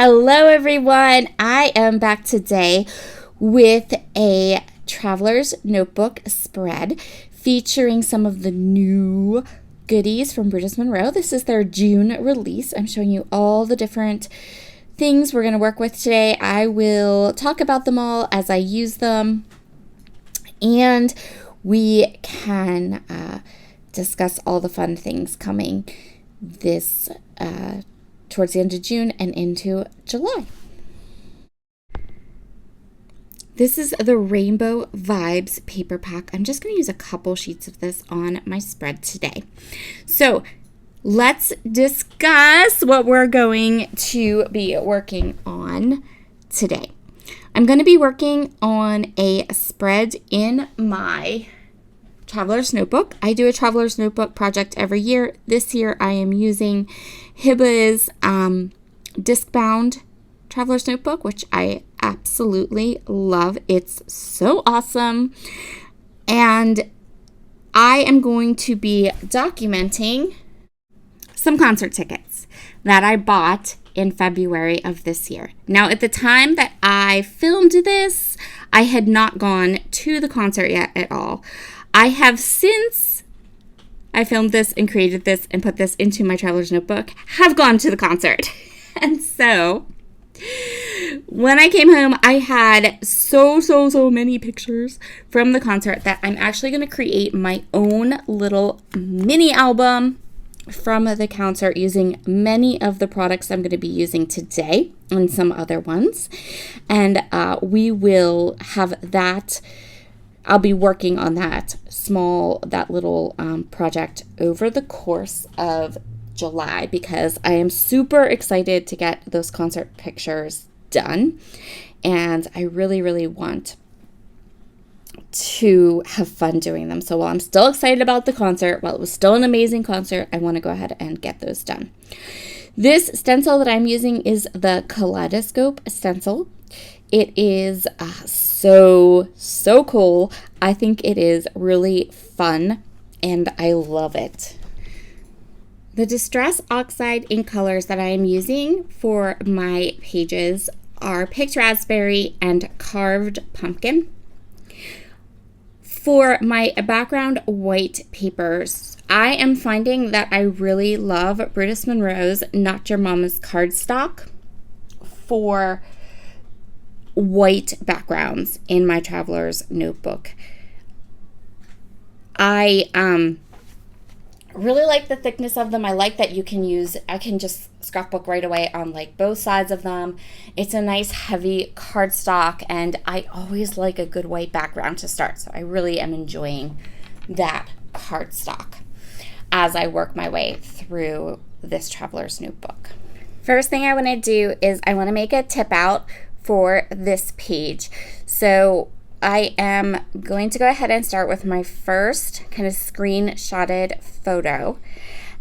Hello everyone, I am back today with a Traveler's Notebook spread featuring some of the new goodies from Brutus Monroe. This is their June release. I'm showing you all the different things we're going to work with today. I will talk about them all as I use them, and we can discuss all the fun things coming this towards the end of June and into July. This is the Rainbow Vibes paper pack. I'm just going to use a couple sheets of this on my spread today. So let's discuss what we're going to be working on today. I'm going to be working on a spread in my Traveler's Notebook. I do a Traveler's Notebook project every year. This year I am using Hibba's disc-bound Traveler's Notebook, which I absolutely love. It's so awesome. And I am going to be documenting some concert tickets that I bought in February of this year. Now, at the time that I filmed this, I had not gone to the concert yet at all. I have since I filmed this and created this and put this into my Traveler's Notebook, have gone to the concert. And so when I came home, I had so many pictures from the concert that I'm actually going to create my own little mini album from the concert using many of the products I'm going to be using today and some other ones. And we will have that. I'll be working on that little project over the course of July, because I am super excited to get those concert pictures done, and I really want to have fun doing them. So while I'm still excited about the concert, while it was still an amazing concert, I want to go ahead and get those done. This stencil that I'm using is the Kaleidoscope stencil. It is so cool. I think it is really fun and I love it. The Distress Oxide ink colors that I am using for my pages are Picked Raspberry and Carved Pumpkin. For my background white papers, I am finding that I really love Brutus Monroe's Not Your Mama's cardstock for white backgrounds in my Traveler's Notebook. I really like the thickness of them. I like that I can just scrapbook right away on like both sides of them. It's a nice heavy cardstock, and I always like a good white background to start. So I really am enjoying that cardstock as I work my way through this Traveler's Notebook. First thing I want to do is I want to make a tip out for this page. So I am going to go ahead and start with my first kind of screenshotted photo.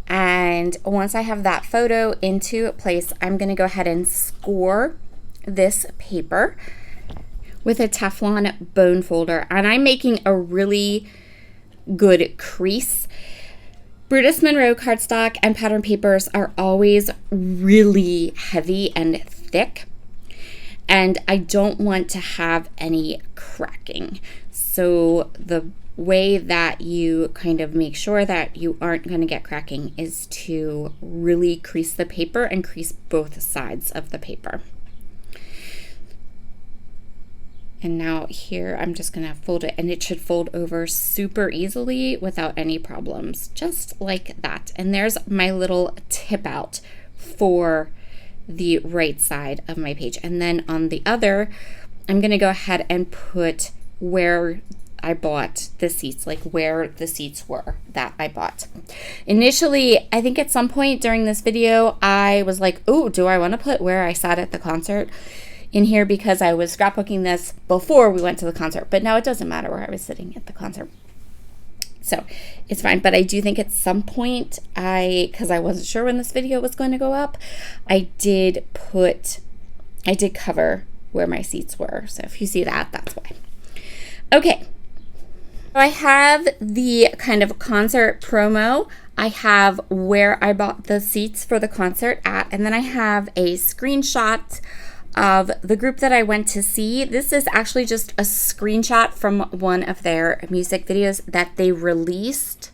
And once I have that photo into place, I'm going to go ahead and score this paper with a Teflon bone folder. And I'm making a really good crease. Brutus Monroe cardstock and pattern papers are always really heavy and thick, and I don't want to have any cracking. So the way that you kind of make sure that you aren't going to get cracking is to really crease the paper and crease both sides of the paper. And now here I'm just going to fold it, and it should fold over super easily without any problems, just like that. And there's my little tip out for the right side of my page. And then on the other, I'm going to go ahead and put where I bought the seats, like where the seats were that I bought. Initially, I think at some point during this video, I was like, oh, do I want to put where I sat at the concert in here, because I was scrapbooking this before we went to the concert, but now it doesn't matter where I was sitting at the concert. So it's fine, but I do think at some point because I wasn't sure when this video was going to go up, I did cover where my seats were. So if you see that, that's why. Okay, I have the kind of concert promo. I have where I bought the seats for the concert at, and then I have a screenshot of the group that I went to see. This is actually just a screenshot from one of their music videos that they released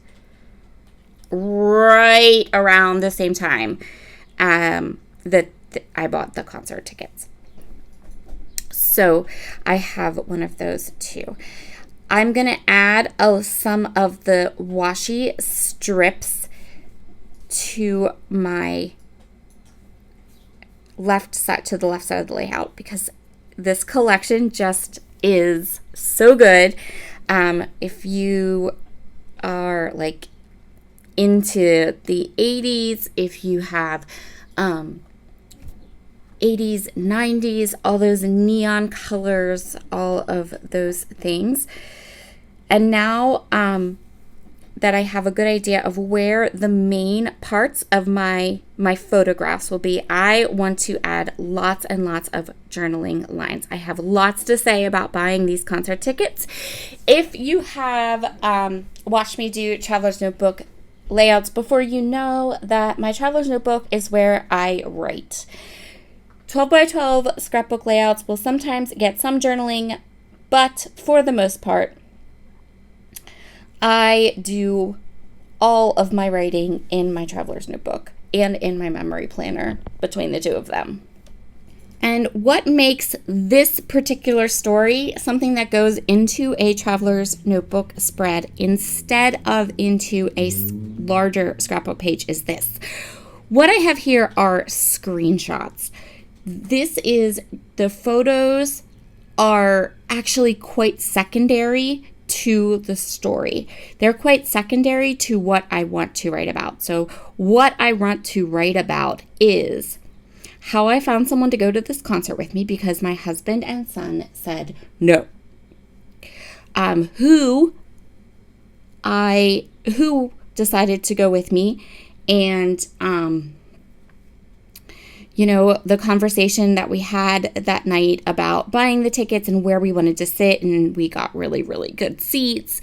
right around the same time that I bought the concert tickets. So I have one of those too. I'm going to add some of the washi strips to my left side of the layout because this collection just is so good. If you are like into the 80s, if you have 80s, 90s, all those neon colors, all of those things. And now that I have a good idea of where the main parts of my photographs will be, I want to add lots and lots of journaling lines. I have lots to say about buying these concert tickets. If you have watched me do Traveler's Notebook layouts before, you know that my Traveler's Notebook is where I write. 12 by 12 scrapbook layouts will sometimes get some journaling, but for the most part, I do all of my writing in my Traveler's Notebook and in my memory planner between the two of them. And what makes this particular story something that goes into a Traveler's Notebook spread instead of into a larger scrapbook page is this. What I have here are screenshots. The photos are actually quite secondary to the story. They're quite secondary to what I want to write about. So what I want to write about is how I found someone to go to this concert with me because my husband and son said no. Who decided to go with me, and the conversation that we had that night about buying the tickets and where we wanted to sit, and we got really, really good seats.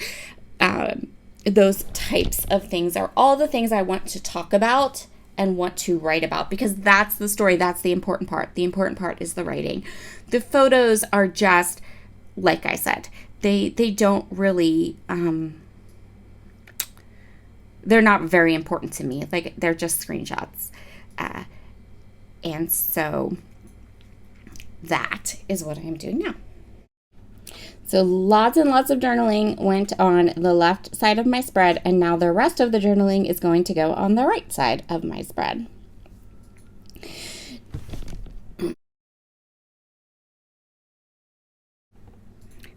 Those types of things are all the things I want to talk about and want to write about because that's the story. That's the important part. The important part is the writing. The photos are just, like I said, they don't really, they're not very important to me. Like, they're just screenshots. And so that is what I'm doing now. So lots and lots of journaling went on the left side of my spread, and now the rest of the journaling is going to go on the right side of my spread.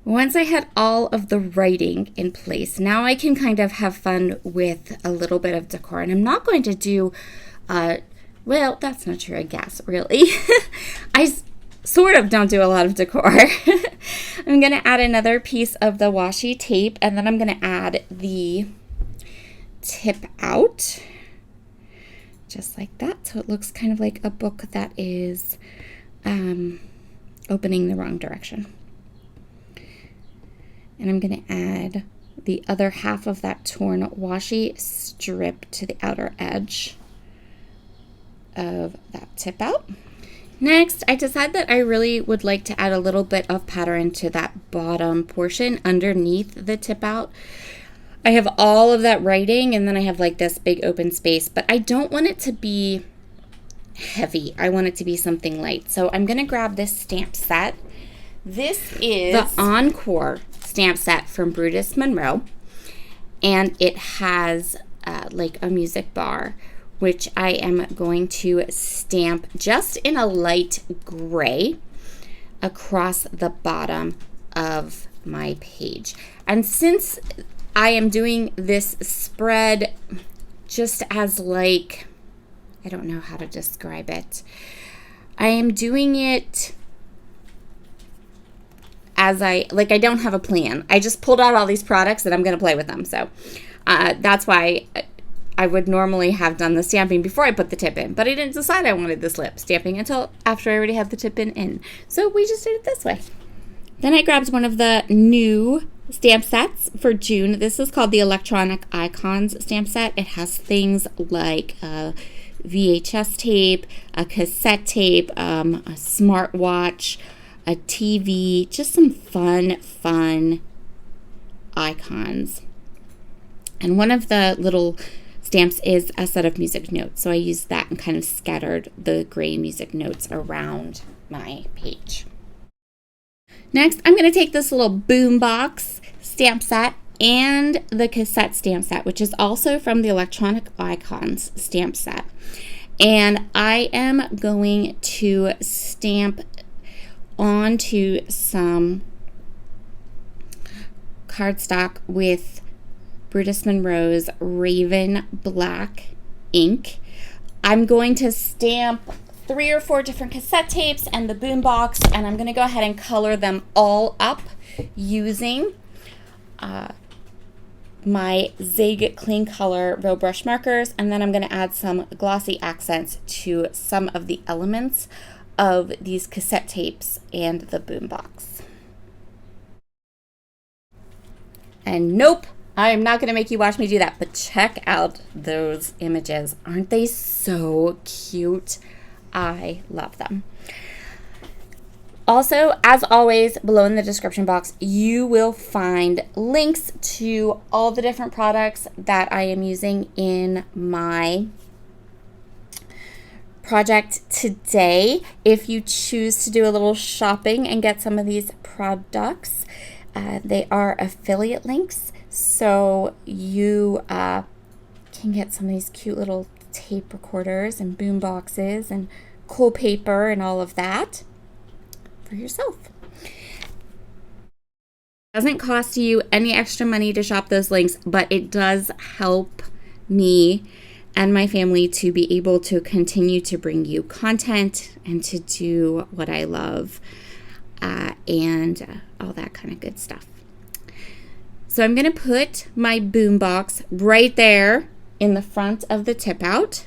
Once I had all of the writing in place, now I can kind of have fun with a little bit of decor. And I'm not going to do well, that's not true, I guess, really. I sort of don't do a lot of decor. I'm going to add another piece of the washi tape, and then I'm going to add the tip out, just like that. So it looks kind of like a book that is opening the wrong direction. And I'm going to add the other half of that torn washi strip to the outer edge of that tip out. Next, I decided that I really would like to add a little bit of pattern to that bottom portion underneath the tip out. I have all of that writing, and then I have like this big open space, but I don't want it to be heavy. I want it to be something light. So I'm going to grab this stamp set. This is the Encore stamp set from Brutus Monroe, and it has like a music bar, which I am going to stamp just in a light gray across the bottom of my page. And since I am doing this spread just as like, I don't know how to describe it. I am doing it as I don't have a plan. I just pulled out all these products and I'm going to play with them. So that's why I would normally have done the stamping before I put the tip in, but I didn't decide I wanted the slip stamping until after I already had the tip in. So we just did it this way. Then I grabbed one of the new stamp sets for June. This is called the Electronic Icons stamp set. It has things like VHS tape, a cassette tape, a smartwatch, a TV, just some fun icons. And one of the little stamps is a set of music notes. So I used that and kind of scattered the gray music notes around my page. Next, I'm going to take this little boombox stamp set and the cassette stamp set, which is also from the Electronic Icons stamp set. And I am going to stamp onto some cardstock with Brutus Monroe's Raven Black ink. I'm going to stamp 3 or 4 different cassette tapes and the boombox, and I'm going to go ahead and color them all up using my Zig Clean Color Row Brush markers, and then I'm going to add some glossy accents to some of the elements of these cassette tapes and the boombox. And nope, I'm not going to make you watch me do that, but check out those images. Aren't they so cute? I love them. Also, as always, below in the description box, you will find links to all the different products that I am using in my project today. If you choose to do a little shopping and get some of these products, they are affiliate links, so you can get some of these cute little tape recorders and boom boxes and cool paper and all of that for yourself. It doesn't cost you any extra money to shop those links, but it does help me and my family to be able to continue to bring you content and to do what I love and all that kind of good stuff. So I'm going to put my boom box right there in the front of the tip out.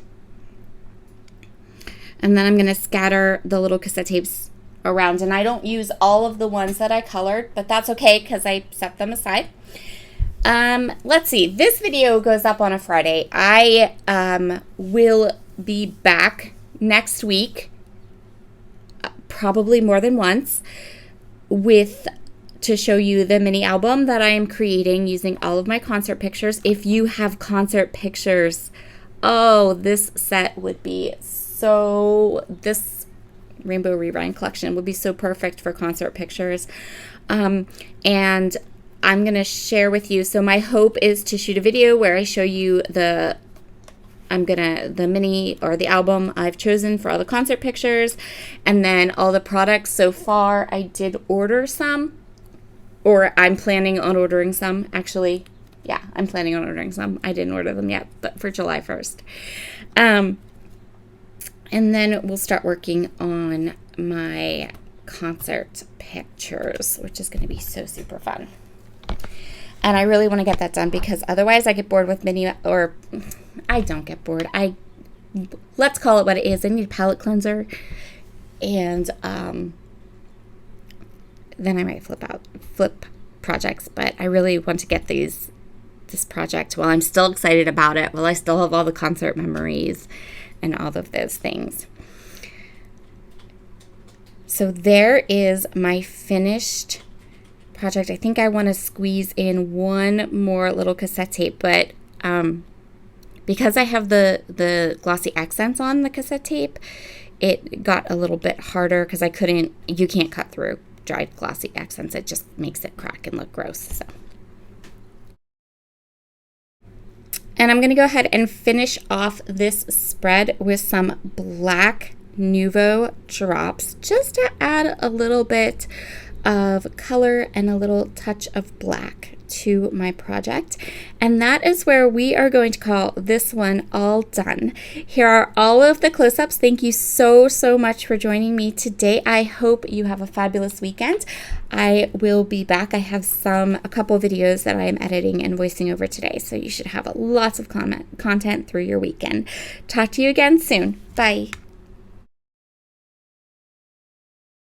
And then I'm going to scatter the little cassette tapes around. And I don't use all of the ones that I colored, but that's okay because I set them aside. Let's see. This video goes up on a Friday. I will be back next week, probably more than once, to show you the mini album that I am creating using all of my concert pictures. If you have concert pictures, oh, this set would be this Rainbow Rewind collection would be so perfect for concert pictures. And I'm going to share with you. So my hope is to shoot a video where I show you the mini or the album I've chosen for all the concert pictures, and then all the products. So far, I did order some, or I'm planning on ordering some. Actually, yeah, I'm planning on ordering some. I didn't order them yet, but for July 1st. And then we'll start working on my concert pictures, which is going to be so super fun. And I really want to get that done because otherwise I get bored with or I don't get bored. Let's call it what it is. I need a palette cleanser. And then I might flip projects. But I really want to get this project while I'm still excited about it, while I still have all the concert memories and all of those things. So there is my finished project. I think I want to squeeze in one more little cassette tape, but because I have the glossy accents on the cassette tape, it got a little bit harder because you can't cut through dried glossy accents. It just makes it crack and look gross. So. And I'm going to go ahead and finish off this spread with some black Nuvo drops just to add a little bit of color and a little touch of black to my project. And that is where we are going to call this one all done. Here are all of the close-ups. Thank you so much for joining me today. I hope you have a fabulous weekend. I will be back. I have a couple videos that I am editing and voicing over today, so you should have lots of content through your weekend. Talk to you again soon. Bye.